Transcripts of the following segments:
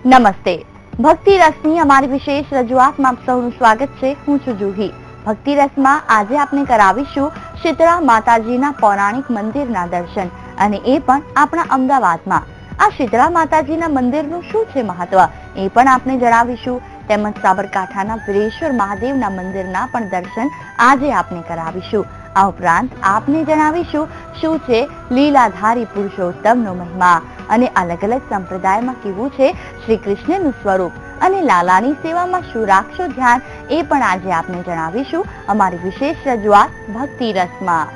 નમસ્તે. ભક્તિ રસની અમારી વિશેષ રજૂઆતમાં આપ સૌનું સ્વાગત છે. હું છું જુહી. ભક્તિ રસમાં આજે આપણે કરાવીશું શીતળા માતાજીના પૌરાણિક મંદિરના દર્શન, અને એ પણ આપણા અમદાવાદમાં. આ શીતળા માતાજીના મંદિરનું શું છે મહત્વ એ પણ આપણે જણાવીશું. તેમજ સાબરકાંઠાના વીરેશ્વર મહાદેવના મંદિરના પણ દર્શન આજે આપણે કરાવીશું. આ ઉપરાંત આપને જણાવીશું શું છે લીલાધારી પુરુષોત્તમનો મહિમા, અને અલગ અલગ સંપ્રદાયમાં કેવું છે શ્રી કૃષ્ણનું સ્વરૂપ, અને લાલાની સેવામાં શું રાખશો ધ્યાન એ પણ આજે આપને જણાવીશું અમારી વિશેષ રજૂઆત ભક્તિ રસમાં.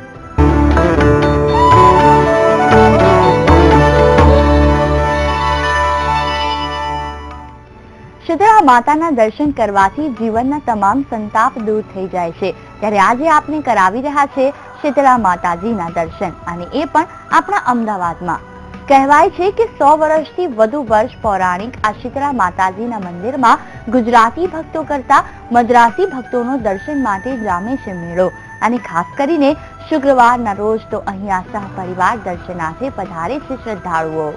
શીતળા માતાના દર્શન કરવાથી જીવનના તમામ સંતાપ દૂર થઈ જાય છે. ત્યારે આજે આપને કરાવી રહ્યા છે શીતળા માતાજીના દર્શન, અને એ પણ આપણા અમદાવાદમાં. કહેવાય છે કે 100 વર્ષથી વધુ વર્ષ પૌરાણિક આ શીતળા માતાજીના મંદિરમાં ગુજરાતી ભક્તો કરતા મદ્રાસી ભક્તોનો દર્શન માટે જામે છે મેળો. અને ખાસ કરીને શુક્રવારના રોજ તો અહીંયા સહપરિવાર દર્શનાર્થે પધારે છે શ્રદ્ધાળુઓ.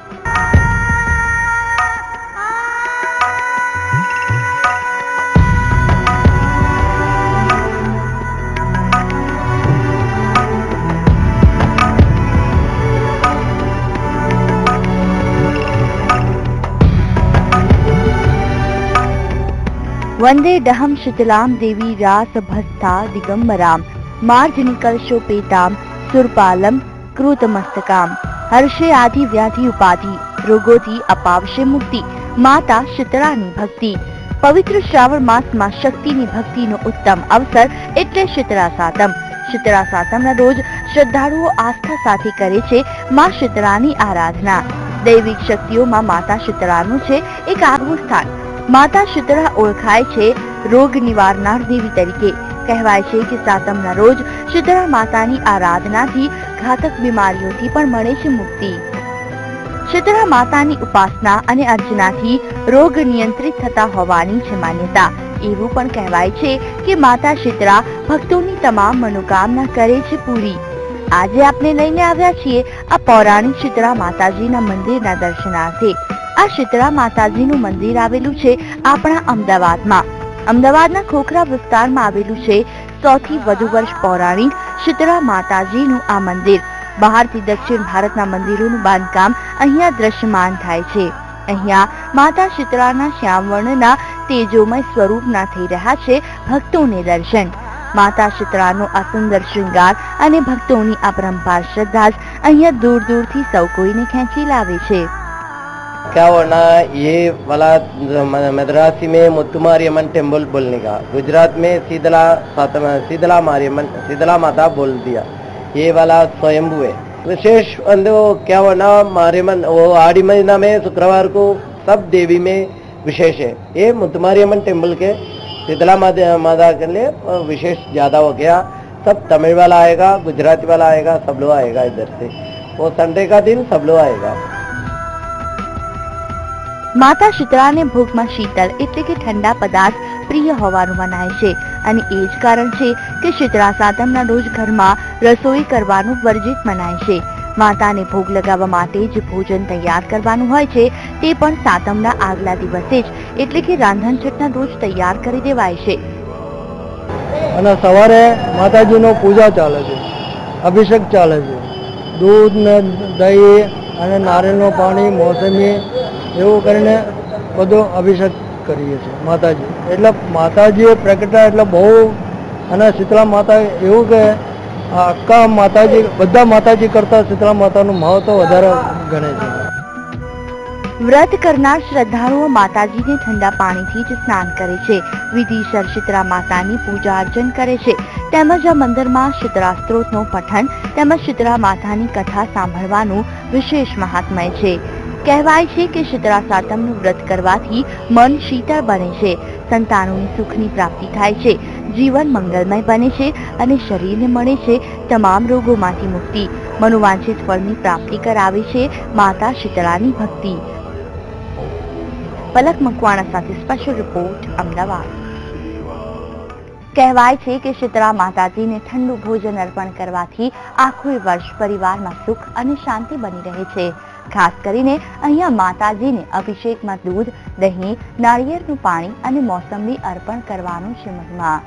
વંદે ડહમ શીતલામ દેવી રાસ ભસ્થા દિગંબરામ માર્જનિકલશો પેતામ સુરપાલમ કૃતમસ્તકામ હર્ષે આદિ વ્યાધિ ઉપાધિ રોગોથી અપાવશે મુક્તિ માતા શીતળાની ભક્તિ. પવિત્ર શ્રાવણ માસમાં શક્તિની ભક્તિનો ઉત્તમ અવસર એટલે શીતળા સાતમ. શીતળા સાતમના રોજ શ્રદ્ધાળુઓ આસ્થા સાથે કરે છે માં શીતળાની આરાધના. દૈવિક શક્તિઓમાં માતા શીતળાનું છે એક આગવું સ્થાન. માતા શીતળા ઓળખાય છે રોગ નિવારનાર દેવી તરીકે. કહેવાય છે કે સાતમના રોજ શીતળા માતાની આરાધનાથી ઘાતક બીમારીઓથી પણ મળે છે મુક્તિ. શીતળા માતાની ઉપાસના અને અર્ચનાથી રોગ નિયંત્રિત થતા હોવાની છે માન્યતા. એવું પણ કહેવાય છે કે માતા શીતળા ભક્તોની તમામ મનોકામના કરે છે પૂરી. આજે આપણે લઈને આવ્યા છીએ આ પૌરાણિક શીતળા માતાજીના મંદિરના દર્શનાર્થે. આ શીતળા માતાજીનું મંદિર આવેલું છે આપણા અમદાવાદમાં. અમદાવાદના ખોખરા વિસ્તારમાં આવેલું છે 100 થી વધુ વર્ષ પૌરાણિક શીતળા માતાજીનું આ મંદિર. બહારથી દક્ષિણ ભારતના મંદિરોનું બાંધકામ અહીંયા દ્રશ્યમાન થાય છે. અહીંયા માતા શીતળાના શ્યામ વર્ણના તેજોમય સ્વરૂપના થઈ રહ્યા છે ભક્તોને દર્શન. માતા શીતળાનો આ સુંદર શૃંગાર અને ભક્તોની અપરંપાર શ્રદ્ધા જ અહીંયા દૂર દૂરથી સૌ કોઈને ખેંચી લાવે છે. क्या होना ये वाला मद्रासी में मुत्तुमारियम्मन टेम्पल बोलने का, गुजरात में शीतला माता बोल दिया. ये वाला स्वयंभू है. विशेष क्या होना मारियम्मन वो आड़ी महीना में शुक्रवार को सब देवी में विशेष है. ये मुत्तुमारियम्मन टेम्पल के शीतला माता के लिए विशेष ज्यादा हो गया. सब तमिल वाला आएगा, गुजराती वाला आएगा, सब लोग आएगा इधर से. वो संडे का दिन सब लोग आएगा. માતા શીતળાને ભોગમાં શીતળ એટલે કે ઠંડા પદાર્થ પ્રિય હોવાનું મનાય છે, અને એ જ કારણ છે કે શીતળા સાતમના રોજ ઘરમાં રસોઈ કરવાનું વર્જિત મનાય છે. માતાને ભોગ લગાવવા માટે જે ભોજન તૈયાર કરવાનું હોય છે તે પણ સાતમના આગલા દિવસે જ એટલે કે રાંધણછટના રોજ તૈયાર કરી દેવાય છે. અને સવારે માતાજીનો પૂજા ચાલે છે, અભિષેક ચાલે છે. દૂધ ને દહીં અને નારિયેળનું પાણી, મોસમી એવું કરીને બધો અભિષેક કરીએ છીએ માતાજી. એટલે માતાજી પ્રગટા એટલે બહુ, અને શીતળા માતા એવું કે આખા માતાજી બધા માતાજી કરતા શીતળા માતાનું મહત્વ વધારે ગણે છે. વ્રત કરનાર શ્રદ્ધાળુઓ માતાજીને ઠંડા પાણીથી જ સ્નાન કરે છે. વિધિસર શીતળા માતાની પૂજા અર્ચન કરે છે. તેમજ આ મંદિરમાં શીતળા સ્ત્રોતનું પઠન તેમજ શીતળા માતાની કથા સાંભળવાનું વિશેષ મહાત્મય છે. કહેવાય છે કે શીતળા સાતમનું વ્રત કરવાથી મન શીતળ બને છે, સંતાનોની સુખની પ્રાપ્તિ થાય છે, જીવન મંગલમય બને છે, અને શરીરને મળે છે તમામ રોગોમાંથી મુક્તિ. મનોવાંછિત ફળની પ્રાપ્તિ કરાવે છે માતા શીતળાની ભક્તિ. પલક મકવાણા સાથે સ્પેશિયલ રિપોર્ટ, અમદાવાદ. કહેવાય છે કે શીતળા માતાજીને ઠંડુ ભોજન અર્પણ કરવાથી આખું વર્ષ પરિવારમાં સુખ અને શાંતિ બની રહે છે. ખાસ કરીને અહીંયા માતાજીને અભિષેકમાં દૂધ, દહીં, નાળિયેરનું પાણી અને મોસંબી અર્પણ કરવાનું છે મહિમા.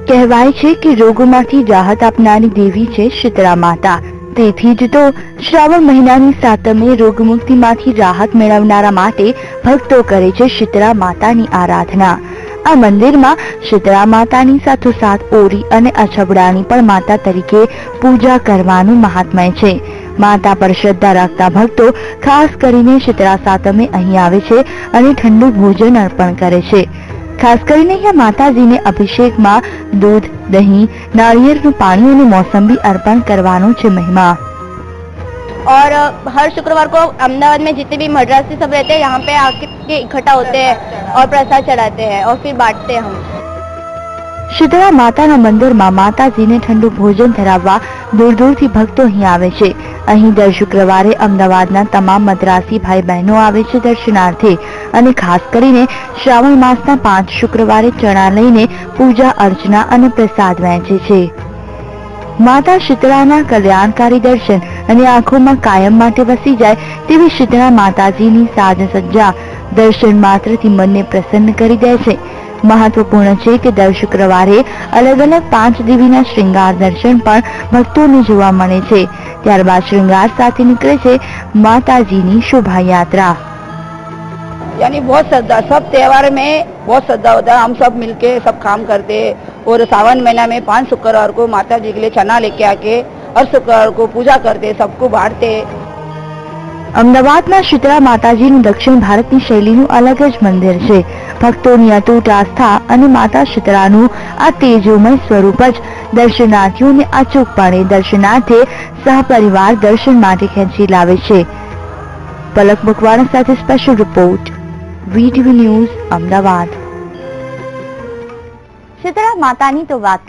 કહેવાય છે કે રોગોમાંથી રાહત આપનારી દેવી છે શીતળા માતા. તેથી જ તો શ્રાવણ મહિનાની સાતમે રોગમુક્તિમાંથી રાહત મેળવનારા માટે ભક્તો કરે છે શીતળા માતાની આરાધના. આ મંદિરમાં શીતળા માતાની સાથોસાથ ઓરી અને અછબડાની પણ માતા તરીકે પૂજા કરવાનું મહાત્મય છે. માતા પર શ્રદ્ધા રાખતા ભક્તો ખાસ કરીને શીતળા સાતમે અહીં આવે છે અને ઠંડુ ભોજન અર્પણ કરે છે. ખાસ કરીને અહીંયા માતાજીને અભિષેકમાં दूध, दही, नारियल पानी और मौसम्बी अर्पण करवानो छे महिमा. और हर शुक्रवार को अहमदाबाद में जितने भी मद्रासी सब रहते हैं यहाँ पे आके इकट्ठा होते हैं और प्रसाद चढ़ाते हैं और फिर बांटते हैं हम. શીતળા માતાના મંદિરમાં માતાજીને ઠંડુ ભોજન ધરાવવા દૂર દૂરથી ભક્તો અહીં આવે છે. અહીં દર શુક્રવારે અમદાવાદના તમામ મદ્રાસી ભાઈ બહેનો આવે છે દર્શનાર્થે અને ખાસ કરીને શ્રાવણ માસના 5 શુક્રવારે ચણા લઈને પૂજા અર્ચના અને પ્રસાદ વહેંચે છે. માતા શીતળાના કલ્યાણકારી દર્શન અને આંખોમાં કાયમ માટે વસી જાય તેવી શીતળા માતાજીની સાજ સજ્જા દર્શન માત્રથી મનને પ્રસન્ન કરી દે છે. મહત્વપૂર્ણ છે કે દર શુક્રવારે અલગ અલગ 5 દેવીના શ્રૃંગાર દર્શન પણ ભક્તોને જોવા મળે છે. ત્યારબાદ श्रृंगार साथ निकले छे माताजी शोभा यात्रा. यानी बहुत श्रद्धा, सब त्योहार में बहुत श्रद्धा होता है. हम सब मिलके सब काम करते हैं और सावन महीना में 5 शुक्रवार को माता जी के लिए चना लेके आके हर शुक्रवार को पूजा करते, सबको बांटते. અમદાવાદના શીતળા માતાજીનું દક્ષિણ ભારતની શૈલીનું અલગ જ મંદિર છે. ભક્તોની અતૂટ આસ્થા અને માતા શીતળાનું આ તેજોમય સ્વરૂપ જ દર્શનાર્થીઓને અચૂકપણે દર્શનાર્થે સહપરિવાર દર્શન માટે ખેંચી લાવે છે. પલક બુકવાણા સાથે special report, VTV news, Ahmedabad. Shitala માતાની તો વાત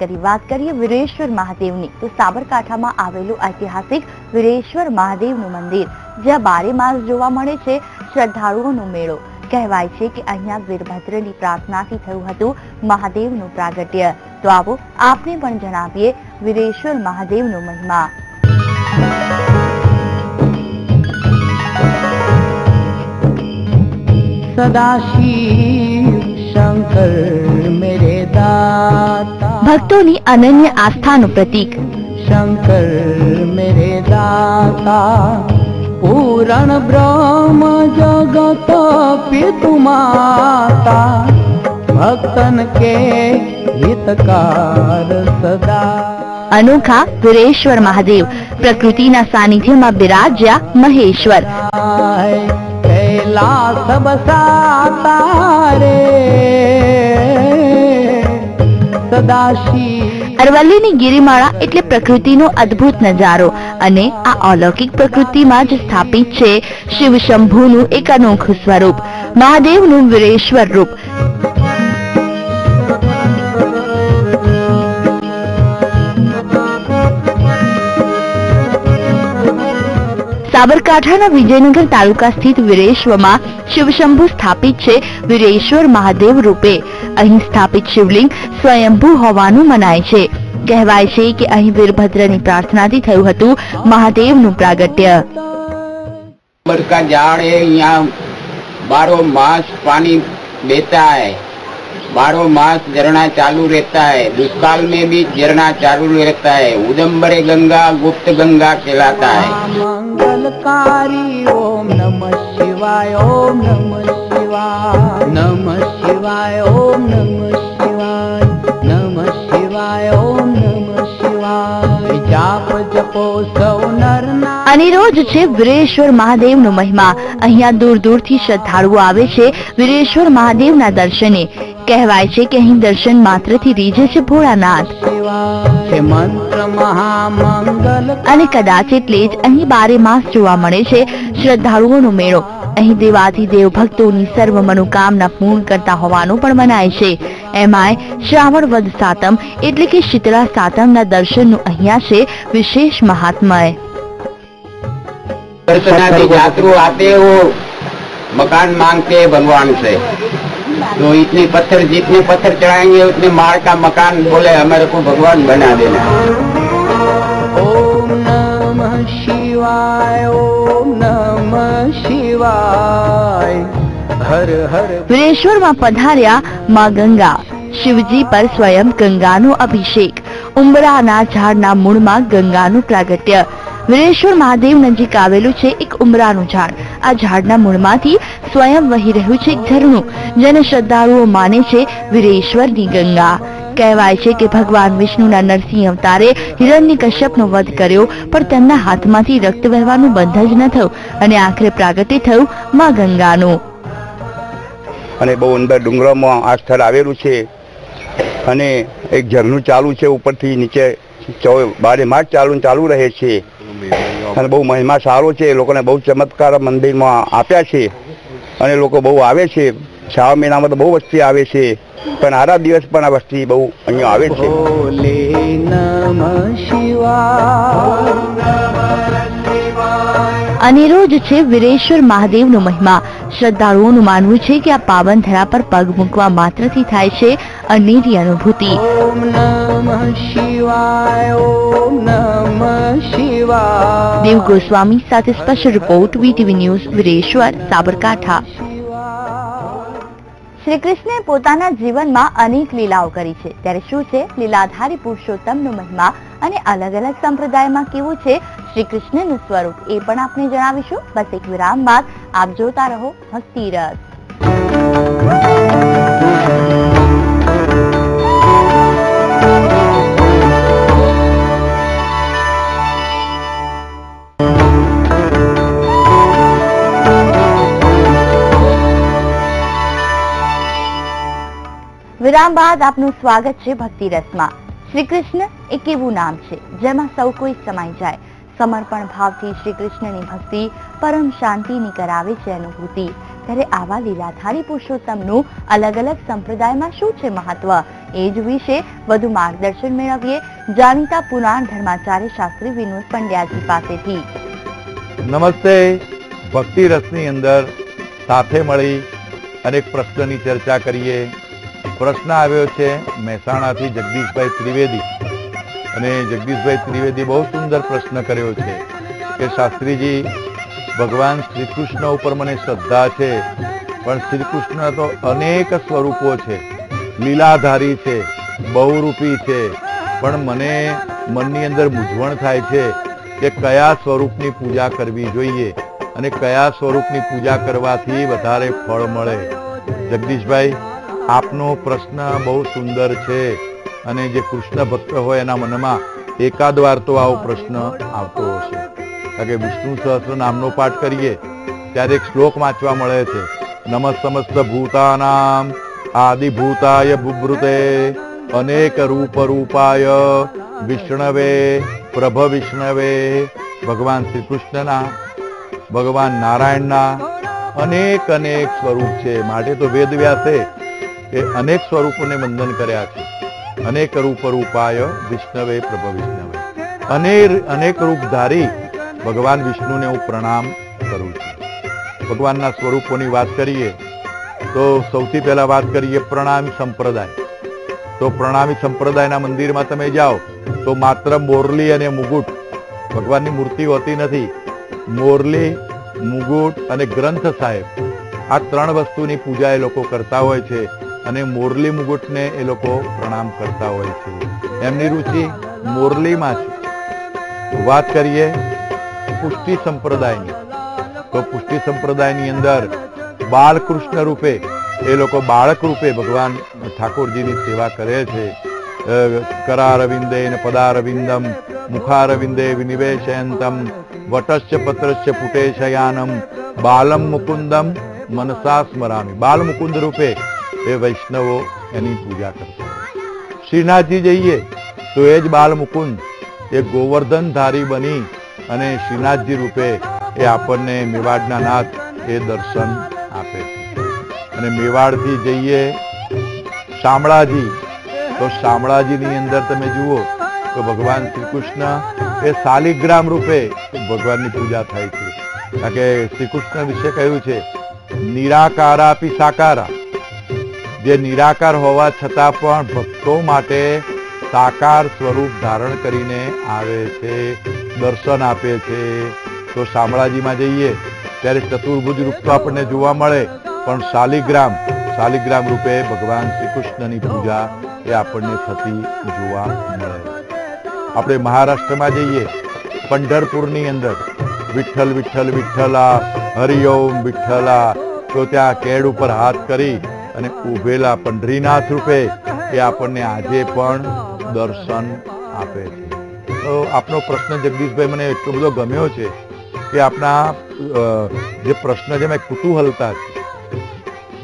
કરીએ વીરેશ્વર મહાદેવની તો સાબરકાંઠામાં આવેલું ઐતિહાસિક વીરેશ્વર મહાદેવનું મંદિર, જ્યાં 12 માસ જોવા મળે છે શ્રદ્ધાળુઓનો મેળો. કહેવાય છે કે અહીંયા વીરભદ્રની પ્રાર્થનાથી થયું હતું મહાદેવનું પ્રાગટ્ય. તો આવો આપને પણ જણાવીએ વીરેશ્વર મહાદેવનો મહિમા. સદાશિવ શંકર મેરે દાતા, ભક્તોની અનન્ય આસ્થાનું પ્રતીક. શંકર મેરે દાતા, પૂરણ બ્રહ્મ જગત પિતુ માતા, ભક્તન કે હિતકાર સદા. અનોખા વીરેશ્વર મહાદેવ પ્રકૃતિના સાનિધ્યમાં બિરાજ્યા મહેશ્વર. कैलास बसाता रे સદાશિવ. અરવલ્લીની ગિરિમાળા એટલે પ્રકૃતિનો અદ્ભુત નજારો અને આ અલૌકિક પ્રકૃતિમાં જ સ્થાપિત છે શિવ શંભુનું એક અનોખું સ્વરૂપ, મહાદેવનું વીરેશ્વર રૂપ. સાબરકાંઠાના વિજયનગર તાલુકા સ્થિત વીરેશ્વરમાં શિવશંભુ સ્થાપિત છે વીરેશ્વર મહાદેવ રૂપે. અહીં સ્થાપિત શિવલિંગ સ્વયંભૂ હોવાનું મનાય છે. કહેવાય છે કે અહીં વીરભદ્રની પ્રાર્થનાથી થયું હતું મહાદેવનું પ્રાગટ્ય. का झाड़ है, यहाँ 12 मास पानी देता है, 12 मास झरना चालू रहता है. दुष्काल में भी झरना चालू रहता है. उदम्बरे गंगा गुप्त गंगा कहलाता है. मंगलकारी ओम नमः शिवाय, ओम नमः शिवाय, नमः शिवाय, ओम नमः शिवाय, नमः शिवाय, ओम नमः शिवाय. जाप जपो सौ नर नारी. અનેરો જ છે વીરેશ્વર મહાદેવનો મહિમા. અહીંયા દૂર દૂરથી શ્રદ્ધાળુઓ આવે છે વીરેશ્વર મહાદેવના દર્શને. કહેવાય છે કે અહીં દર્શન માત્રથી રીઝે છે ભોળાનાથ. મંત્ર મહામંગલ. અને કદાચ એટલે જ અહીં 12 માસ જોવા મળે છે શ્રદ્ધાળુઓનો મેળો. અહીં દેવાધિદેવ ભક્તોની સર્વ મનોકામના પૂર્ણ કરતા હોવાનું પણ મનાય છે. એમાંય શ્રાવણ વદ સાતમ એટલે કે શીતળા સાતમના દર્શનનું અહીંયા છે વિશેષ મહાત્મય. दर्शनार्थी यात्रु आते हैं, वो मकान मांगते हैं भगवान से. तो इतने पत्थर, जितने पत्थर चढ़ाएंगे उतने माड़ का मकान बोले हमारे को भगवान बना देना। ओम नमः शिवाय, ओम नमः शिवाय, हर हर। વીરેશ્વરમાં પધાર્યા માં ગંગા. શિવજી પર સ્વયં ગંગાનો અભિષેક. ઉંબરાના ઝાડના મૂળમાં ગંગાનું પ્રાગટ્ય. વીરેશ્વર મહાદેવ નજીક આવેલું છે એક ઉંબરાનું ઝાડ. આ ઝાડના મૂળમાંથી સ્વયં વહી રહ્યું છે એક ઝરણું, જેને શ્રદ્ધાળુઓ માને છે વીરેશ્વરની ગંગા. કહેવાય છે કે ભગવાન વિષ્ણુના નરસિંહ અવતારે હિરણ્યકશ્યપનો વધ કર્યો, પણ તેમના હાથમાંથી રક્ત વહેવાનું બંધ જ ન થયું અને આખરે પ્રાગટ્ય થયું માં ગંગાનું. અને બહુ અંદર ડુંગરોમાં આ સ્થળ આવેલું છે અને એક ઝરણું ચાલુ છે, ઉપરથી નીચે 12 માસ ચાલુ રહે છે અને બહુ મહિમા સારો છે. લોકોને બહુ ચમત્કાર મંદિરમાં આપ્યા છે અને લોકો બહુ આવે છે. શ્રાવણ મહિનામાં તો બહુ વસ્તી આવે છે, પણ આરા દિવસ પણ આ વસ્તી બહુ અહીંયા આવે છે. ભોલે નમઃ શિવાય. અનેરો જ છે વીરેશ્વર મહાદેવનો મહિમા. શ્રદ્ધાળુઓનું માનવું છે કે આ પાવન ધરા પર પગ મૂકવા માત્રથી થાય છે અનેરી અનુભૂતિ. ઓમ નમઃ શિવાય, ઓમ નમઃ શિવાય. દેવ ગોસ્વામી સાથે special report, VTV news, Vireshwar, Sabarkantha. Shri કૃષ્ણે પોતાના જીવનમાં અનેક લીલાઓ કરી છે, ત્યારે શું છે લીલાધારી પુરુષોત્તમનો મહિમા અને અલગ અલગ સંપ્રદાયમાં કેવું છે શ્રી કૃષ્ણનું સ્વરૂપ, એ પણ આપણે જણાવીશું. બસ એક વિરામ બાદ આપ જોતા રહો ભક્તિ રસ. વિરામ બાદ આપનું સ્વાગત છે ભક્તિ રસમાં. શ્રી કૃષ્ણ એક એવું નામ છે જેમાં સૌ કોઈ સમાઈ જાય. સમર્પણ ભાવથી શ્રી કૃષ્ણની ભક્તિ પરમ શાંતિની કરાવે છે અનુભૂતિ. ત્યારે આવા લીલાધારી પુરુષોત્તમનું અલગ અલગ સંપ્રદાયમાં શું છે મહત્વ, એ જ વિશે વધુ માર્ગદર્શન મેળવીએ જાણીતા પુરાણ ધર્માચાર્ય શાસ્ત્રી વિનોદ પંડ્યાજી પાસેથી. નમસ્તે. ભક્તિ રસની અંદર સાથે મળી અનેક પ્રશ્નની ચર્ચા કરીએ. પ્રશ્ન આવ્યો છે મહેસાણાથી જગદીશભાઈ ત્રિવેદી, અને જગદીશભાઈ ત્રિવેદી બહુ સુંદર પ્રશ્ન કર્યો છે કે શાસ્ત્રીજી, ભગવાન શ્રી કૃષ્ણ ઉપર મને શ્રદ્ધા છે, પણ શ્રી કૃષ્ણ તો અનેક સ્વરૂપો છે, લીલાધારી છે, બહુરૂપી છે, પણ મને મનની અંદર મૂંઝવણ થાય છે કે કયા સ્વરૂપની પૂજા કરવી જોઈએ અને કયા સ્વરૂપની પૂજા કરવાથી વધારે ફળ મળે. જગદીશભાઈ, આપનો પ્રશ્ન બહુ સુંદર છે અને જે કૃષ્ણ ભક્ત હોય એના મનમાં એકાદ વાર તો આવો પ્રશ્ન આવતો હશે. કારણ કે વિષ્ણુ સહસ્ત્ર નામનો પાઠ કરીએ ત્યારે એક શ્લોક વાંચવા મળે છે, નમઃ સમસ્ત ભૂતાનામ આદિભૂતાય બુભૃતે અનેક રૂપ રૂપાય વિષ્ણવે પ્રભ વિષ્ણવે. ભગવાન શ્રી કૃષ્ણના, ભગવાન નારાયણના અનેક અનેક સ્વરૂપ છે, માટે તો વેદ વ્યાસે એ અનેક સ્વરૂપોને વંદન કર્યા છે. અનેક રૂપ રૂપાય વિષ્ણવે પ્રભ વિષ્ણવે. અનેક રૂપધારી ભગવાન વિષ્ણુને હું પ્રણામ કરું છું. ભગવાનના સ્વરૂપોની વાત કરીએ તો સૌથી પહેલા વાત કરીએ પ્રણામી સંપ્રદાય. તો પ્રણામી સંપ્રદાયના મંદિરમાં તમે જાઓ તો માત્ર મોરલી અને મુગુટ, ભગવાનની મૂર્તિ હોતી નથી. મોરલી, મુગુટ અને ગ્રંથ સાહેબ, આ 3 વસ્તુની પૂજા એ લોકો કરતા હોય છે અને મોરલી મુગુટને એ લોકો પ્રણામ કરતા હોય છે. એમની રુચિ મોરલીમાં છે. વાત કરીએ પુષ્ટિ સંપ્રદાયની, તો પુષ્ટિ સંપ્રદાયની અંદર બાલકૃષ્ણ રૂપે એ લોકો બાળક રૂપે ભગવાન ઠાકોરજીની સેવા કરે છે. કરારવિંદે પદારવિંદમ મુખારવિંદે વિનિવેશયંતમ વટશ્ચ પત્રશ્ચ પુટેશયાનમ બાલમ મુકુંદમ મનસા સ્મરામી. બાલ મુકુંદ રૂપે એ વૈષ્ણવો એની પૂજા કરતા. શ્રીનાથજી જઈએ તો એ જ બાલ મુકુંદ એ ગોવર્ધનધારી બની અને શ્રીનાથજી રૂપે એ આપણને મેવાડના નાથ એ દર્શન આપે છે. અને મેવાડથી જઈએ શામળાજી, તો શામળાજીની અંદર તમે જુઓ તો ભગવાન શ્રી કૃષ્ણ એ શાલિગ્રામ રૂપે ભગવાનની પૂજા થાય છે. કારણ કે શ્રી કૃષ્ણ વિશે કહ્યું છે નિરાકારાપી સાકારા, જે નિરાકાર હોવા છતાં પણ ભક્તો માટે સાકાર સ્વરૂપ ધારણ કરીને આવે છે, દર્શન આપે છે. તો શામળાજીમાં જઈએ ત્યારે ચતુર્ભુજ રૂપ તો આપણને જોવા મળે, પણ શાલિગ્રામ રૂપે ભગવાન શ્રી કૃષ્ણની પૂજા એ આપણને થતી જોવા મળે. આપણે મહારાષ્ટ્રમાં જઈએ, પંઢરપુરની અંદર વિઠ્ઠલ વિઠ્ઠલ વિઠ્ઠલા, હરિઓમ વિઠ્ઠલા, તો ત્યાં કેડ ઉપર હાથ કરી અને ઉભેલા પંઢરીનાથ રૂપે એ આપણને આજે પણ દર્શન આપે છે. તો આપનો પ્રશ્ન જગદીશભાઈ મને એટલો બધો ગમ્યો છે કે આપના જે પ્રશ્ન છે મેં કુતૂહલતા છે.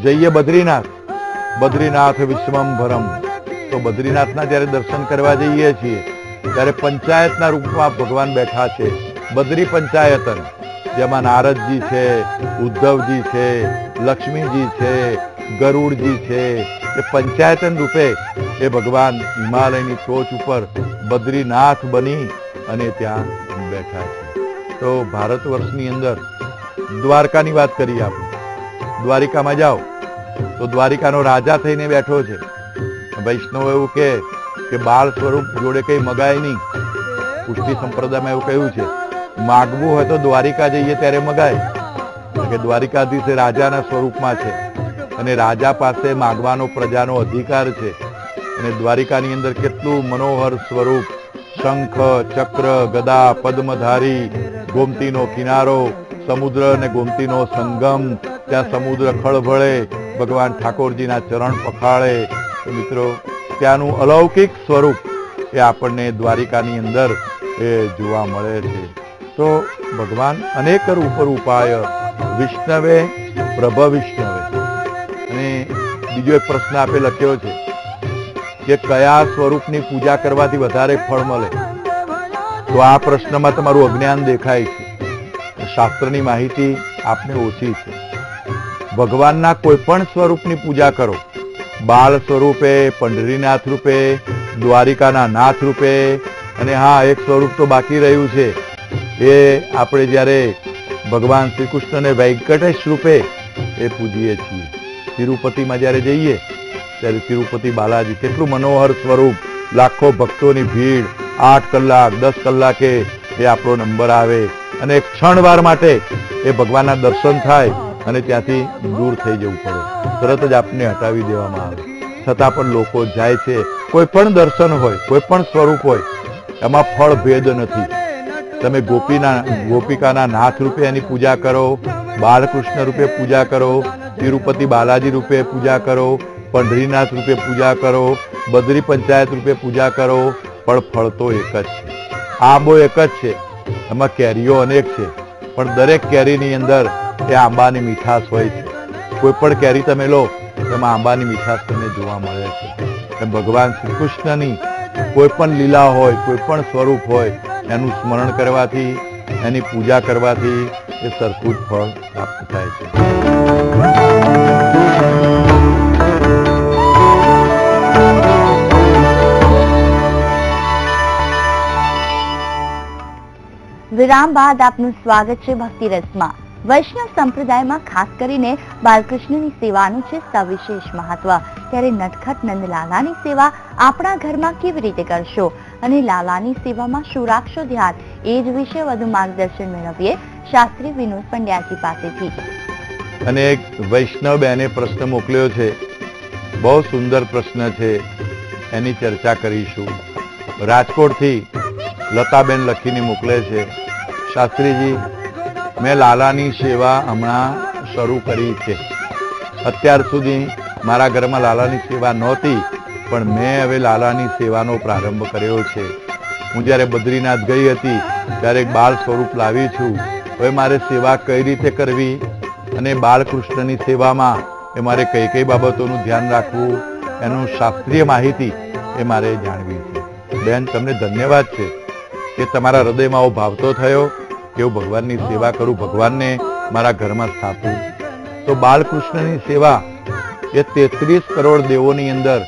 જઈએ બદ્રીનાથ વિશ્વંભરમ, તો બદ્રીનાથના જ્યારે દર્શન કરવા જઈએ છીએ ત્યારે પંચાયતના રૂપમાં ભગવાન બેઠા છે. બદ્રી પંચાયતન, જેમાં નારદજી છે, ઉદ્ધવજી છે, લક્ષ્મીજી છે, ગરુડજી છે. એ પંચાયતન રૂપે એ ભગવાન હિમાલયની ટોચ ઉપર બદ્રીનાથ બની અને ત્યાં બેઠા છે. તો ભારત વર્ષની અંદર દ્વારકાની વાત કરીએ આપણે. દ્વારિકામાં જાઓ તો દ્વારિકાનો રાજા થઈને બેઠો છે. વૈષ્ણવ એવું કે બાળ સ્વરૂપ જોડે કંઈ મગાય નહીં. પુષ્ટિ સંપ્રદાયમાં એવું કહ્યું છે, માગવું હોય તો દ્વારિકા જઈએ ત્યારે મગાય, કે દ્વારિકાધીશ રાજાના સ્વરૂપમાં છે અને રાજા પાસે માગવાનો પ્રજાનો અધિકાર છે. અને દ્વારિકાની અંદર કેટલું મનોહર સ્વરૂપ, શંખ, ચક્ર, ગદા, પદ્મધારી, ગોમતીનો કિનારો, સમુદ્ર અને ગોમતીનો સંગમ, ત્યાં સમુદ્ર ખળભળે, ભગવાન ઠાકોરજીના ચરણ પખાળે. તો મિત્રો ત્યાંનું અલૌકિક સ્વરૂપ એ આપણને દ્વારિકાની અંદર એ જોવા મળે છે. તો ભગવાન અનેક રૂપાય વિષ્ણવે પ્રભ વિષ્ણવે. અને બીજો એક પ્રશ્ન આપે લખ્યો છે કે કયા સ્વરૂપની પૂજા કરવાથી વધારે ફળ મળે? તો આ પ્રશ્નમાં તમારું અજ્ઞાન દેખાય છે. શાસ્ત્રની માહિતી આપને ઓછી છે. ભગવાનના કોઈ પણ સ્વરૂપની પૂજા કરો, બાળ સ્વરૂપે, પંઢરીનાથ રૂપે, દ્વારિકાના નાથ રૂપે, અને હા, એક સ્વરૂપ તો બાકી રહ્યું છે, એ આપણે જ્યારે ભગવાન શ્રી કૃષ્ણને વેંકટેશ રૂપે એ પૂજીએ છીએ. તિરુપતિમાં જ્યારે જઈએ ત્યારે તિરુપતિ બાલાજી, કેટલું મનોહર સ્વરૂપ, લાખો ભક્તોની ભીડ, 8 કલાક 10 કલાકે એ આપણો નંબર આવે અને એક ક્ષણવાર માટે એ ભગવાનના દર્શન થાય અને ત્યાંથી દૂર થઈ જવું પડે, તરત જ આપને હટાવી દેવામાં આવે. છતાં પણ લોકો જાય છે. કોઈ પણ દર્શન હોય, કોઈ પણ સ્વરૂપ હોય, એમાં ફળ ભેદ નથી. તમે ગોપિકાના નાથ રૂપે એની પૂજા કરો, બાલકૃષ્ણ રૂપે પૂજા કરો, તિરુપતિ બાલાજી રૂપે પૂજા કરો, પંઢરીનાથ રૂપે પૂજા કરો, બદ્રી પંચાયત રૂપે પૂજા કરો, પણ ફળ તો એક જ છે. આંબો એક જ છે. એમાં કેરીઓ અનેક છે, પણ દરેક કેરીની અંદર એ આંબાની મીઠાશ હોય છે. કોઈ પણ કેરી તમે લો એમાં આંબાની મીઠાશ તમને જોવા મળે છે. એમ ભગવાન શ્રી કૃષ્ણની કોઈ પણ લીલા હોય, કોઈ પણ સ્વરૂપ હોય, એનું સ્મરણ કરવાથી, એની પૂજા કરવાથી એ સરખું જ ફળ પ્રાપ્ત થાય છે. વિરામ બાદ આપનું સ્વાગત છે ભક્તિ રસમાં. વૈષ્ણવ સંપ્રદાયમાં ખાસ કરીને બાલકૃષ્ણની સેવાનું છે સવિશેષ મહત્વ. ત્યારે નટખટ નંદલાલાની સેવા આપણા ઘરમાં કેવી રીતે કરશો અને લાલાની સેવામાં શું રાખશો ધ્યાન, એ જ વિશે વધુ માર્ગદર્શન મેળવીએ શાસ્ત્રી વિનોદ પંડ્યાજી પાસેથી. અને એક વૈષ્ણવ બેને પ્રશ્ન મોકલ્યો છે, બહુ સુંદર પ્રશ્ન છે, એની ચર્ચા કરીશું. રાજકોટથી લતાબેન લખીને મોકલે છે, શાસ્ત્રીજી, મેં લાલાની સેવા હમણાં શરૂ કરી છે. અત્યાર સુધી મારા ઘરમાં લાલાની સેવા નહોતી, પણ મેં હવે લાલાની સેવાનો પ્રારંભ કર્યો છે. હું જ્યારે બદ્રીનાથ ગઈ હતી ત્યારે એક બાળ સ્વરૂપ લાવી છું. હવે મારે સેવા કઈ રીતે કરવી અને બાલકૃષ્ણની સેવામાં એ મારે કઈ કઈ બાબતોનું ધ્યાન રાખવું, એનું શાસ્ત્રીય માહિતી એ મારે જાણવી છે. બેન, તમને ધન્યવાદ છે કે તમારા હૃદયમાં આવો ભાવ તો થયો કે હું ભગવાનની સેવા કરું, ભગવાનને મારા ઘરમાં સ્થાપું. તો બાલકૃષ્ણની સેવા એ 33 કરોડ દેવોની અંદર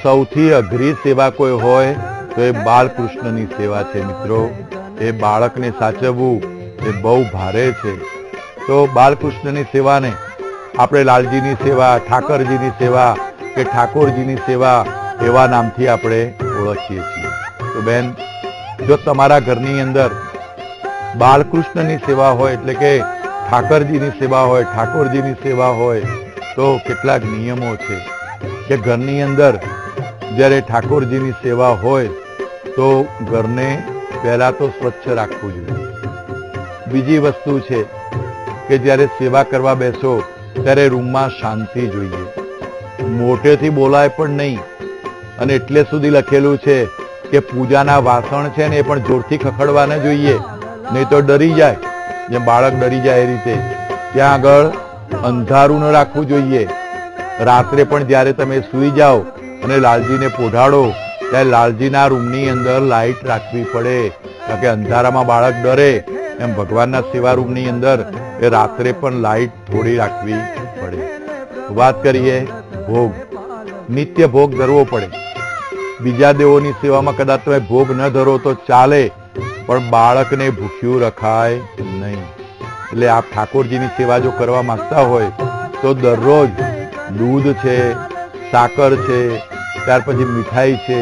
સૌથી અઘરી સેવા કોઈ હોય તો એ બાલકૃષ્ણની સેવા છે. મિત્રો, એ બાળકને સાચવવું એ બહુ ભારે છે. તો બાલકૃષ્ણની સેવાને આપણે લાલજીની સેવા, ઠાકરજીની સેવા, કે ઠાકોરજીની સેવા એવા નામથી આપણે ઓળખીએ છીએ. તો બેન, જો તમારા ઘરની અંદર બાલકૃષ્ણની સેવા હોય, એટલે કે ઠાકરજીની સેવા હોય, ઠાકોરજીની સેવા હોય, તો કેટલાક નિયમો છે કે ઘરની અંદર જ્યારે ઠાકોરજીની સેવા હોય તો ઘરને પહેલા તો સ્વચ્છ રાખવું જોઈએ. બીજી વસ્તુ છે કે જ્યારે સેવા કરવા બેસો ત્યારે રૂમમાં શાંતિ જોઈએ. મોટેથી બોલાય પણ નહીં. અને એટલે સુધી લખેલું છે કે પૂજાના વાસણ છે ને એ પણ જોરથી ખખડવા ન જોઈએ, નહીં તો ડરી જાય, જેમ બાળક ડરી જાય એ રીતે. ત્યાં આગળ અંધારું ન રાખવું જોઈએ. રાત્રે પણ જ્યારે તમે સૂઈ જાઓ અને લાલજીને પોઢાડો ત્યારે લાલજીના રૂમની અંદર લાઈટ રાખવી પડે, કારણ કે અંધારામાં બાળક ડરે એમ ભગવાનના સેવા રૂમની અંદર એ રાત્રે પણ લાઈટ થોડી રાખવી પડે. વાત કરીએ ભોગ. નિત્ય ભોગ ધરવો પડે. બીજા દેવોની સેવામાં કદાચ તમે ભોગ ન ધરો તો ચાલે, પણ બાળકને ભૂખ્યું રખાય નહીં. એટલે આપ ઠાકોરજીની સેવા જો કરવા માંગતા હોય તો દરરોજ દૂધ છે, સાકર છે, ત્યાર પછી મીઠાઈ છે,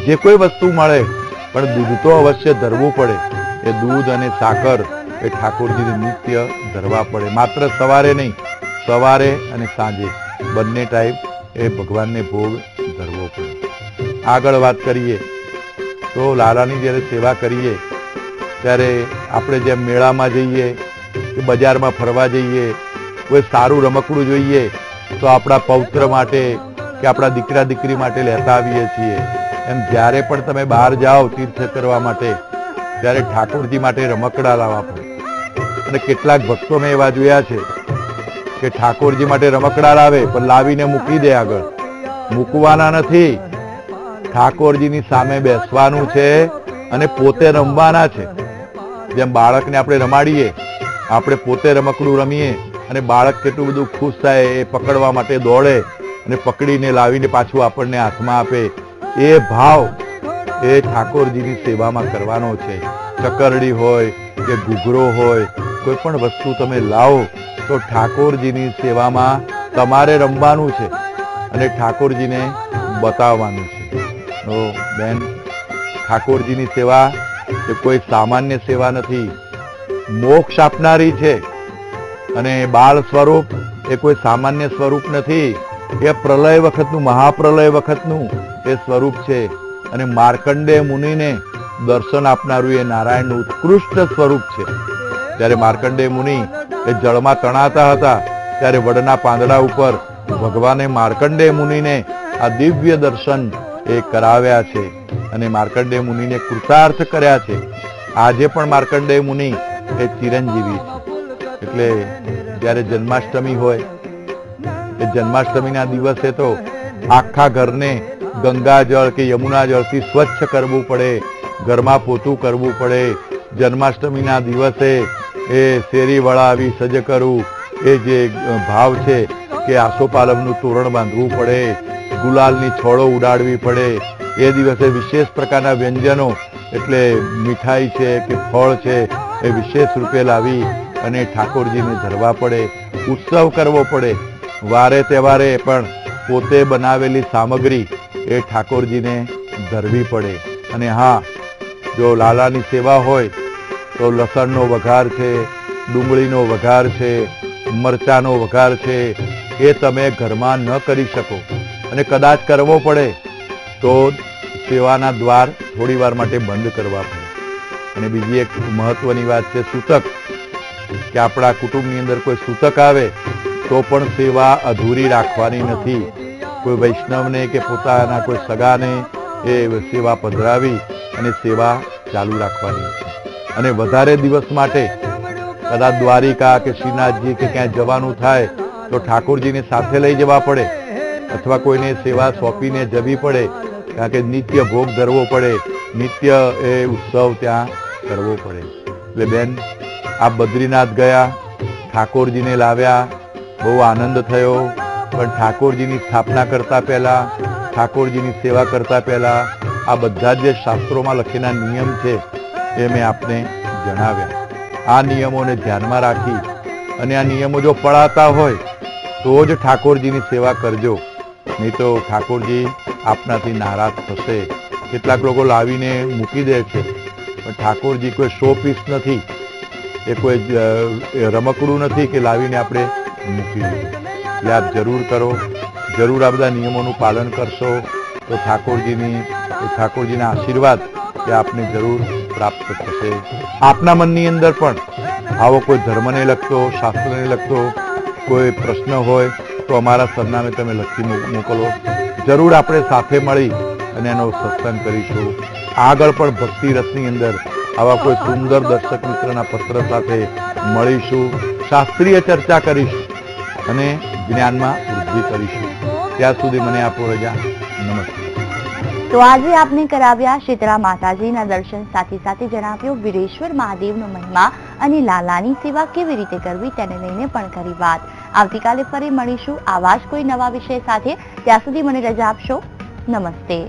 જે કોઈ વસ્તુ મળે પણ દૂધ તો અવશ્ય ધરવું પડે. એ દૂધ અને સાકર એ ઠાકોરજીને નિત્ય ધરવા પડે. માત્ર સવારે નહીં, સવારે અને સાંજે બંને ટાઈમ એ ભગવાનને ભોગ ધરવો પડે. આગળ વાત કરીએ તો લાલાની જ્યારે સેવા કરીએ ત્યારે આપણે જેમ મેળામાં જઈએ કે બજારમાં ફરવા જઈએ, કોઈ સારું રમકડું જોઈએ તો આપણા પૌત્ર માટે કે આપણા દીકરા દીકરી માટે લેતા આવીએ છીએ. એમ જ્યારે પણ તમે બહાર જાઓ તીર્થ કરવા માટે ત્યારે ઠાકોરજી માટે રમકડા લાવવા પડે. અને કેટલાક ભક્તો મેં એવા જોયા છે કે ઠાકોરજી માટે રમકડા લાવે પણ લાવીને મૂકી દે. આગળ મૂકવાના નથી, ઠાકોરજીની સામે બેસવાનું છે અને પોતે રમવાના છે. જેમ બાળકને આપણે રમાડીએ, આપણે પોતે રમકડું રમીએ અને બાળક કેટલું બધું ખુશ થાય, એ પકડવા માટે દોડે અને પકડીને લાવીને પાછું આપણને હાથમાં આપે. એ ભાવ એ ઠાકોરજીની સેવામાં કરવાનો છે. ચકરડી હોય કે ઘૂઘરો હોય, કોઈ પણ વસ્તુ તમે લાવો તો ઠાકોરજીની સેવામાં તમારે રમવાનું છે અને ઠાકોરજીને બતાવવાનું છે. તો બેન, ઠાકોરજીની સેવા એ કોઈ સામાન્ય સેવા નથી, મોક્ષ આપનારી છે. અને બાળ સ્વરૂપ એ કોઈ સામાન્ય સ્વરૂપ નથી, એ પ્રલય વખતનું, મહાપ્રલય વખતનું એ સ્વરૂપ છે. અને માર્કંડેય મુનિને દર્શન આપનારું એ નારાયણનું ઉત્કૃષ્ટ સ્વરૂપ છે. જ્યારે માર્કંડેય મુનિ એ જળમાં તણાતા હતા ત્યારે વડના પાંદડા ઉપર ભગવાને માર્કંડેય મુનિને આ દિવ્ય દર્શન એ કરાવ્યા છે અને માર્કંડેય મુનિને કૃતાર્થ કર્યા છે. આજે પણ માર્કંડેય મુનિ એ ચિરંજીવી છે. એટલે જ્યારે જન્માષ્ટમી હોય એ જન્માષ્ટમીના દિવસે તો આખા ઘરને ગંગાજળ કે યમુના જળથી સ્વચ્છ કરવું પડે, ઘરમાં પોતું કરવું પડે. જન્માષ્ટમીના દિવસે એ શેરી વળાવી સજ કરવું, એ જે ભાવ છે કે આસોપાલવનું તોરણ બાંધવું પડે, ગુલાલની છોડો ઉડાડવી પડે. એ દિવસે વિશેષ પ્રકારના વ્યંજનો એટલે મીઠાઈ છે કે ફળ છે એ વિશેષ રૂપે લાવી અને ઠાકોરજીને ધરવા પડે. ઉત્સવ કરવો પડે. વારે તહેવારે પણ પોતે બનાવેલી સામગ્રી એ ઠાકોરજીને ધરવી પડે. અને હા, જો લાલાની સેવા હોય તો લસણનો વઘાર છે, ડુંગળીનો વઘાર છે, મરચાંનો વઘાર છે, એ તમે ઘરમાં ન કરી શકો અને કદાચ કરવો પડે તો સેવાના દ્વાર થોડી વાર માટે બંધ કરવા પડે. અને બીજી એક મહત્વની વાત છે સૂતક, કે આપણા કુટુંબની અંદર કોઈ સૂતક આવે તો પણ સેવા અધૂરી રાખવાની નથી. કોઈ વૈષ્ણવને કે પોતાના કોઈ સગાને એ સેવા પધરાવી અને સેવા ચાલુ રાખવાની છે. અને વધારે દિવસ માટે કદાચ દ્વારિકા કે શ્રીનાથજી કે ક્યાંય જવાનું થાય તો ઠાકોરજીને સાથે લઈ જવા પડે અથવા કોઈને સેવા સોંપીને જવી પડે, કારણ કે નિત્ય ભોગ ધરવો પડે, નિત્ય એ ઉત્સવ ત્યાં કરવો પડે. એટલે બેન, આ બદ્રીનાથ ગયા, ઠાકોરજીને લાવ્યા, બહુ આનંદ થયો. પણ ઠાકોરજીની સ્થાપના કરતા પહેલા, ઠાકોરજીની સેવા કરતા પહેલા આ બધા જે શાસ્ત્રોમાં લખેલા નિયમ છે એ મેં આપને જણાવ્યા. આ નિયમોને ધ્યાનમાં રાખી અને આ નિયમો જો પળાતા હોય તો જ ઠાકોરજીની સેવા કરજો. નહીં તો ઠાકોરજી આપનાથી નારાજ થશે. કેટલાક લોકો લાવીને મૂકી દે છે, પણ ઠાકોરજી કોઈ શો પીસ નથી, એ કોઈ રમકડું નથી કે લાવીને આપણે મૂકી દઈએ. એટલે આપ જરૂર કરો, જરૂર આ બધા નિયમોનું પાલન કરશો તો ઠાકોરજીના આશીર્વાદ એ આપને જરૂર પ્રાપ્ત થશે. આપના મનની અંદર પણ આવો કોઈ ધર્મને લગતો, શાસ્ત્રને લગતો કોઈ પ્રશ્ન હોય તો અમારા સરનામે તમે લખી મોકલો. જરૂર આપણે સાથે મળી અને એનો સત્સંગ કરીશું. આગળ પણ ભક્તિ રસની અંદર આવા કોઈ સુંદર દર્શક મિત્રના પત્ર સાથે મળીશું, શાસ્ત્રીય ચર્ચા કરીશું અને જ્ઞાનમાં વૃદ્ધિ કરીશું. ત્યાં સુધી મને આપો રજા. નમસ્તે. તો આજે આપને કરાવ્યા શીતળા માતાજીના દર્શન, સાથે સાથે જણાવ્યું વીરેશ્વર મહાદેવનો મહિમા અને લાલાની સેવા કેવી રીતે કરવી તેને લઈને પણ કરી વાત. આવતીકાલે ફરી મળીશું આવા જ કોઈ નવા વિષય સાથે. ત્યાં સુધી મને રજા આપશો. નમસ્તે.